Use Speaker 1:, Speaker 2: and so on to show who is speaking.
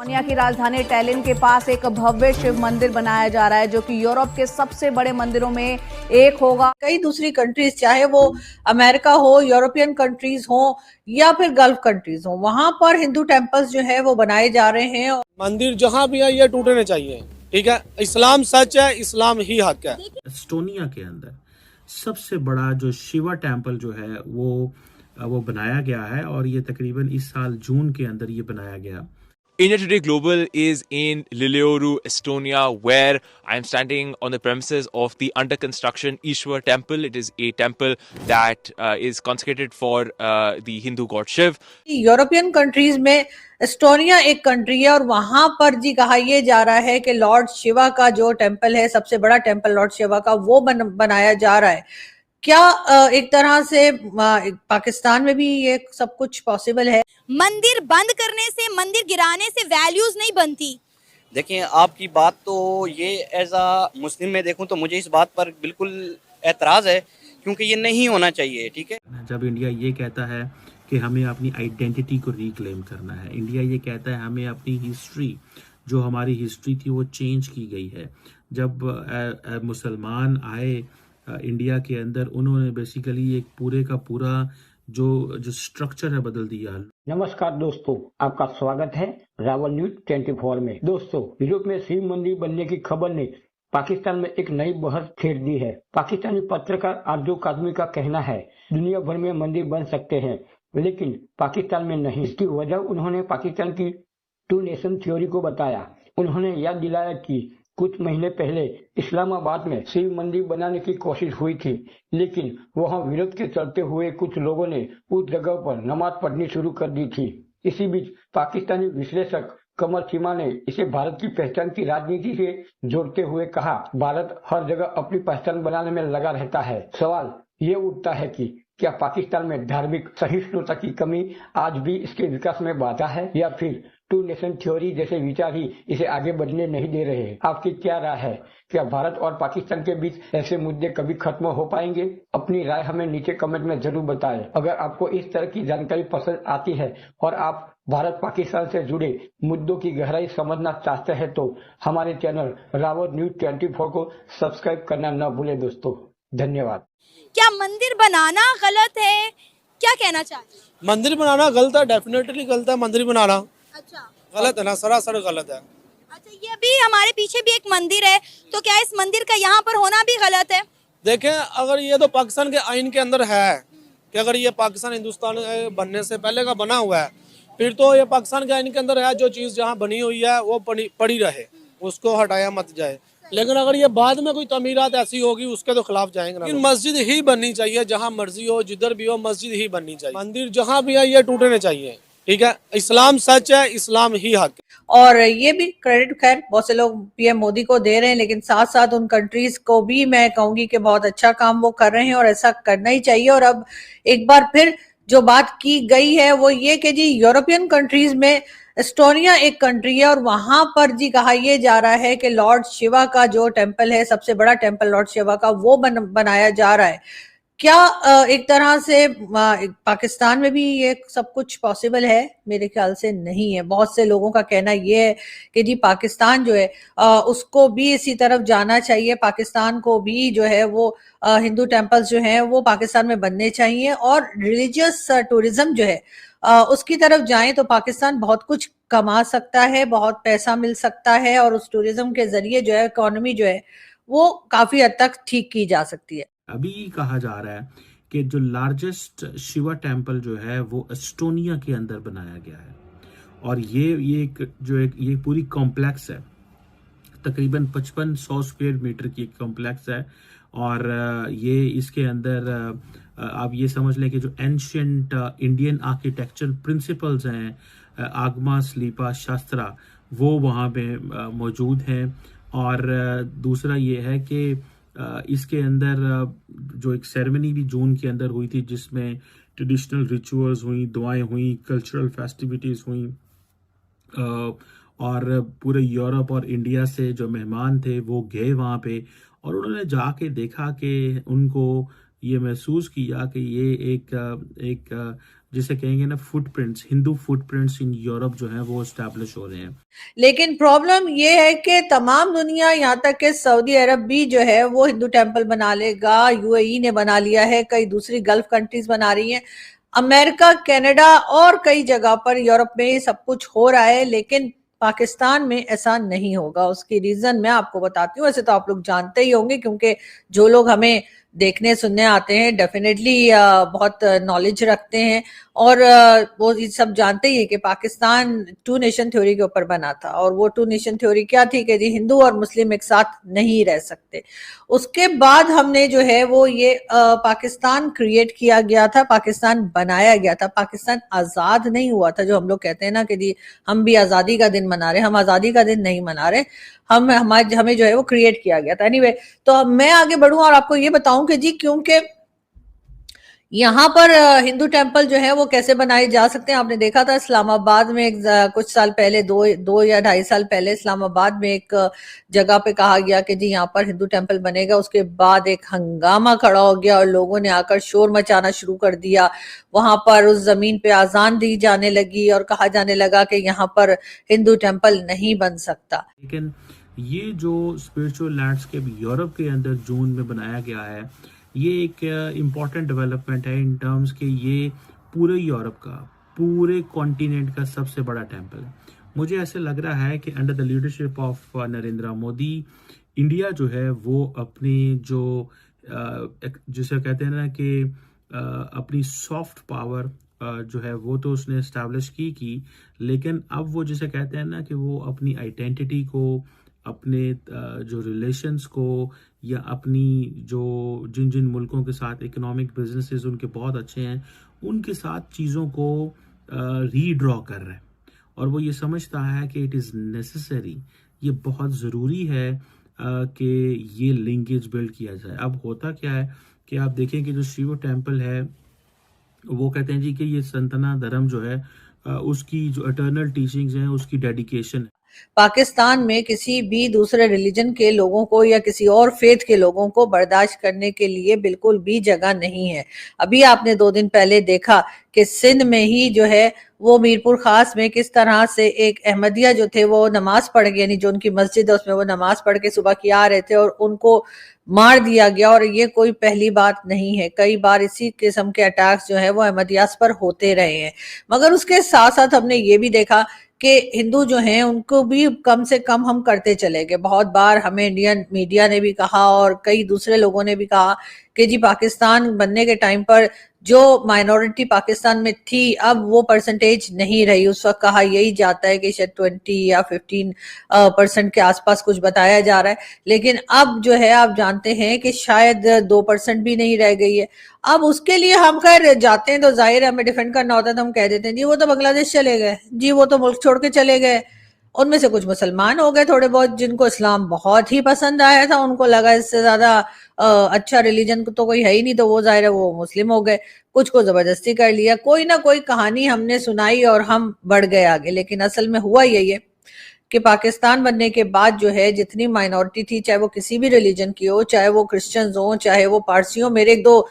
Speaker 1: Estonia की राजधानी talin के पास एक भव्य शिव मंदिर बनाया जा रहा है जो कि यूरोप के सबसे बड़े मंदिरों में एक होगा।
Speaker 2: कई दूसरी कंट्रीज, चाहे वो अमेरिका हो, यूरोपियन कंट्रीज हो या फिर गल्फ कंट्रीज हो, वहां पर हिंदू टेम्पल्स जो है वो बनाए जा रहे हैं।
Speaker 3: मंदिर जहां भी है ये टूटने चाहिए, ठीक है। इस्लाम सच है, इस्लाम ही हक है।
Speaker 4: एस्टोनिया के अंदर सबसे बड़ा जो शिवा टेम्पल जो है वो बनाया गया है और ये तकरीबन इस साल जून के अंदर ये बनाया गया।
Speaker 5: India Today Global is in Lilleoru, Estonia, where I am standing on the premises of the under construction Ishwar temple. It is a temple that is consecrated for the Hindu god Shiv.
Speaker 2: European countries में Estonia एक country है और वहां पर जी कहा यह जा रहा है कि लॉर्ड शिवा का जो टेम्पल है, सबसे बड़ा टेम्पल लॉर्ड शिवा का, वो बनाया जा रहा है। क्या एक तरह से पाकिस्तान में भी ये सब कुछ पॉसिबल है?
Speaker 6: मंदिर बंद करने से, मंदिर गिराने से वैल्यूज नहीं बनती।
Speaker 7: देखिए, आपकी बात तो ये एज अ मुस्लिम में देखूं तो मुझे इस बात पर बिल्कुल एतराज़ है, क्योंकि ये नहीं होना चाहिए, ठीक है।
Speaker 4: जब इंडिया ये कहता है कि हमें अपनी आइडेंटिटी को रिक्लेम करना है, इंडिया ये कहता है हमें अपनी हिस्ट्री, जो हमारी हिस्ट्री थी वो चेंज की गई है। जब मुसलमान आए इंडिया के अंदर, उन्होंने बेसिकली एक पूरे का पूरा जो स्ट्रक्चर है बदल दिया।
Speaker 8: नमस्कार दोस्तों, आपका स्वागत है रावल न्यूज 24 में। दोस्तों, यूरोप में शिव मंदिर बनने की खबर ने पाकिस्तान में एक नई बहस छेड़ दी है। पाकिस्तानी पत्रकार आरजू काजमी का कहना है दुनिया भर में मंदिर बन सकते हैं लेकिन पाकिस्तान में नहीं। इसकी वजह उन्होंने पाकिस्तान की 2 नेशन थ्योरी को बताया। उन्होंने याद दिलाया कि कुछ महीने पहले इस्लामाबाद में शिव मंदिर बनाने की कोशिश हुई थी, लेकिन वहां विरोध के चलते हुए कुछ लोगों ने उस जगह पर नमाज पढ़नी शुरू कर दी थी। इसी बीच पाकिस्तानी विश्लेषक कमर चीमा ने इसे भारत की पहचान की राजनीति से जोड़ते हुए कहा, भारत हर जगह अपनी पहचान बनाने में लगा रहता है। सवाल ये उठता है कि क्या पाकिस्तान में धार्मिक सहिष्णुता की कमी आज भी इसके विकास में बाधा है, या फिर 2 नेशन थ्योरी जैसे विचार ही इसे आगे बढ़ने नहीं दे रहे? आपकी क्या राय है? क्या भारत और पाकिस्तान के बीच ऐसे मुद्दे कभी खत्म हो पाएंगे? अपनी राय हमें नीचे कमेंट में जरूर बताएं। अगर आपको इस तरह की जानकारी पसंद आती है और आप भारत पाकिस्तान से जुड़े मुद्दों की गहराई समझना चाहते हैं तो हमारे चैनल रावत न्यूज 24 को सब्सक्राइब करना न भूलें। दोस्तों, धन्यवाद।
Speaker 6: क्या मंदिर बनाना गलत है? क्या कहना चाहते हैं?
Speaker 3: मंदिर बनाना गलत है, डेफिनेटली गलत है। मंदिर बनाना
Speaker 6: अच्छा,
Speaker 3: गलत है ना, सरासर गलत है।
Speaker 6: अच्छा, ये भी हमारे पीछे भी एक मंदिर है, तो क्या इस मंदिर का यहाँ पर होना भी गलत है?
Speaker 3: देखें, अगर ये तो पाकिस्तान के आइन के अंदर है कि अगर ये पाकिस्तान हिंदुस्तान बनने से पहले का बना हुआ है, फिर तो ये पाकिस्तान के आइन के अंदर है, जो चीज़ जहाँ बनी हुई है वो पड़ी रहे, उसको हटाया मत जाए। लेकिन अगर ये बाद में कोई तमीरात ऐसी होगी उसके तो खिलाफ जाएंगे ना। मस्जिद ही बननी चाहिए, जहाँ मर्जी हो, जिधर भी हो, मस्जिद ही बननी चाहिए। मंदिर जहाँ भी है ये टूटने चाहिए, ठीक है। इस्लाम सच है, इस्लाम ही हक है।
Speaker 2: और ये भी क्रेडिट खैर बहुत से लोग पीएम मोदी को दे रहे हैं, लेकिन साथ साथ उन कंट्रीज को भी मैं कहूंगी कि बहुत अच्छा काम वो कर रहे हैं और ऐसा करना ही चाहिए। और अब एक बार फिर जो बात की गई है वो ये कि जी यूरोपियन कंट्रीज में एस्टोनिया एक कंट्री है और वहां पर जी कहा यह जा रहा है कि लॉर्ड शिवा का जो टेम्पल है, सबसे बड़ा टेम्पल लॉर्ड शिवा का, वो बनाया जा रहा है। क्या एक तरह से पाकिस्तान में भी ये सब कुछ पॉसिबल है? मेरे ख्याल से नहीं है। बहुत से लोगों का कहना ये है कि जी पाकिस्तान जो है उसको भी इसी तरफ जाना चाहिए। पाकिस्तान को भी जो है वो हिंदू टेम्पल्स जो हैं वो पाकिस्तान में बनने चाहिए और रिलीजियस टूरिज्म जो है उसकी तरफ जाएं तो पाकिस्तान बहुत कुछ कमा सकता है, बहुत पैसा मिल सकता है और उस टूरिज्म के जरिए जो है इकोनॉमी जो है वो काफी हद तक ठीक की जा सकती है।
Speaker 4: अभी कहा जा रहा है कि जो लार्जेस्ट शिवा टेम्पल जो है वो एस्टोनिया के अंदर बनाया गया है और ये पूरी कॉम्प्लेक्स है, तकरीबन 5500 स्क्वायर मीटर की कॉम्प्लेक्स है। और ये इसके अंदर आप ये समझ लें कि जो एंशियंट इंडियन आर्किटेक्चर प्रिंसिपल्स हैं, आगमा, स्लीपा, शास्त्रा, वो वहाँ पे मौजूद हैं। और दूसरा ये है कि इसके अंदर जो एक सेरेमनी भी जून के अंदर हुई थी जिसमें ट्रेडिशनल रिचुअल्स हुई, दुआएं हुई, कल्चरल फेस्टिविटीज़ हुई और पूरे यूरोप और इंडिया से जो मेहमान थे वो गए वहाँ पे और उन्होंने जाके देखा कि उनको ये महसूस किया कि ये एक जिसे कहेंगे ना footprints, Hindu footprints in Europe जो है वो एस्टैब्लिश हो रहे हैं।
Speaker 2: लेकिन प्रॉब्लम ये है कि तमाम दुनिया, यहाँ तक कि सऊदी अरब भी जो है वो हिंदू टेम्पल बना लेगा, यूएई ने बना लिया है, कई दूसरी गल्फ कंट्रीज बना रही हैं, अमेरिका, कनाडा और कई जगह पर यूरोप में सब कुछ हो रहा है, लेकिन पाकिस्तान में ऐसा नहीं होगा। उसकी रीजन मैं आपको बताती हूँ। वैसे तो आप लोग जानते ही होंगे, क्योंकि जो लोग हमें देखने सुनने आते हैं डेफिनेटली बहुत नॉलेज रखते हैं, और वो ये सब जानते ही है कि पाकिस्तान टू नेशन थ्योरी के ऊपर बना था। और वो टू नेशन थ्योरी क्या थी कि जी हिंदू और मुस्लिम एक साथ नहीं रह सकते। उसके बाद हमने जो है वो ये पाकिस्तान क्रिएट किया गया था, पाकिस्तान बनाया गया था। पाकिस्तान आजाद नहीं हुआ था, जो हम लोग कहते हैं ना कि जी हम भी आजादी का दिन मना रहे, हम आजादी का दिन नहीं मना रहे, हमें जो है वो क्रिएट किया गया था। एनीवे, तो अब मैं आगे बढ़ूं और आपको ये बताऊं कि जी क्योंकि यहाँ पर हिंदू टेम्पल जो है वो कैसे बनाए जा सकते हैं। आपने देखा था इस्लामाबाद में कुछ साल पहले, दो या 2.5 साल पहले इस्लामाबाद में एक जगह पे कहा गया कि जी यहाँ पर हिंदू टेम्पल बनेगा। उसके बाद एक हंगामा खड़ा हो गया और लोगों ने आकर शोर मचाना शुरू कर दिया। वहां पर उस जमीन पे आजान दी जाने लगी और कहा जाने लगा कि यहाँ पर हिंदू टेम्पल नहीं बन सकता।
Speaker 4: लेकिन ये जो स्पिरिचुअल लैंडस्केप यूरोप के अंदर जून में बनाया गया है, ये एक इम्पॉर्टेंट डेवलपमेंट है इन टर्म्स के ये पूरे यूरोप का, पूरे कॉन्टिनेंट का सबसे बड़ा टेम्पल है। मुझे ऐसे लग रहा है कि under the leadership of Narendra Modi, India जो है वो अपनी जो जिसे कहते हैं ना कि अपनी सॉफ्ट पावर जो है वो तो उसने एस्टैब्लिश की, लेकिन अब वो जिसे कहते हैं ना कि वो अपनी आइडेंटिटी को, अपने जो रिलेशंस को, या अपनी जो जिन जिन मुल्कों के साथ इकोनॉमिक बिजनेसेस उनके बहुत अच्छे हैं, उनके साथ चीज़ों को रीड्रॉ कर रहे हैं। और वो ये समझता है कि इट इज़ नेसेसरी, ये बहुत ज़रूरी है कि ये लिंकेज बिल्ड किया जाए। अब होता क्या है कि आप देखें कि जो शिव टेम्पल है वो कहते हैं जी कि ये सनातन धर्म जो है उसकी जो इटर्नल टीचिंग्स हैं उसकी डेडिकेशन है।
Speaker 2: पाकिस्तान में किसी भी दूसरे रिलीजन के लोगों को या किसी और फेथ के लोगों को बर्दाश्त करने के लिए बिल्कुल भी जगह नहीं है। अभी आपने 2 दिन पहले देखा कि सिंध में ही जो है वो मीरपुर खास में किस तरह से एक अहमदिया जो थे वो नमाज पढ़ गए, यानी जो उनकी मस्जिद है उसमें वो नमाज पढ़ के सुबह की आ रहे थे और उनको मार दिया गया। और ये कोई पहली बात नहीं है, कई बार इसी किस्म के अटैक्स जो है वो अहमदियास पर होते रहे हैं। मगर उसके साथ साथ हमने ये भी देखा कि हिंदू जो हैं उनको भी कम से कम हम करते चले गए। बहुत बार हमें इंडियन मीडिया ने भी कहा और कई दूसरे लोगों ने भी कहा कि जी पाकिस्तान बनने के टाइम पर जो माइनॉरिटी पाकिस्तान में थी अब वो परसेंटेज नहीं रही। उस वक्त कहा यही जाता है कि शायद 20 या 15% के आसपास कुछ बताया जा रहा है, लेकिन अब जो है आप जानते हैं कि शायद 2% भी नहीं रह गई है। अब उसके लिए हम खैर जाते हैं तो जाहिर है हमें डिफेंड करना होता है, तो हम कह देते हैं जी वो तो बांग्लादेश चले गए, जी वो तो मुल्क छोड़ के चले गए। उनमें से कुछ मुसलमान हो गए थोड़े बहुत, जिनको इस्लाम बहुत ही पसंद आया था, उनको लगा इससे ज्यादा अच्छा रिलीजन तो कोई है ही नहीं, तो वो जाहिर है वो मुस्लिम हो गए। कुछ को जबरदस्ती कर लिया, कोई ना कोई कहानी हमने सुनाई और हम बढ़ गए आगे। लेकिन असल में हुआ यही है कि पाकिस्तान बनने के बाद जो है जितनी माइनॉरिटी थी, चाहे वो किसी भी रिलीजन की हो, चाहे वो क्रिश्चियंस हो, चाहे वो पारसी हो, मेरे 1-2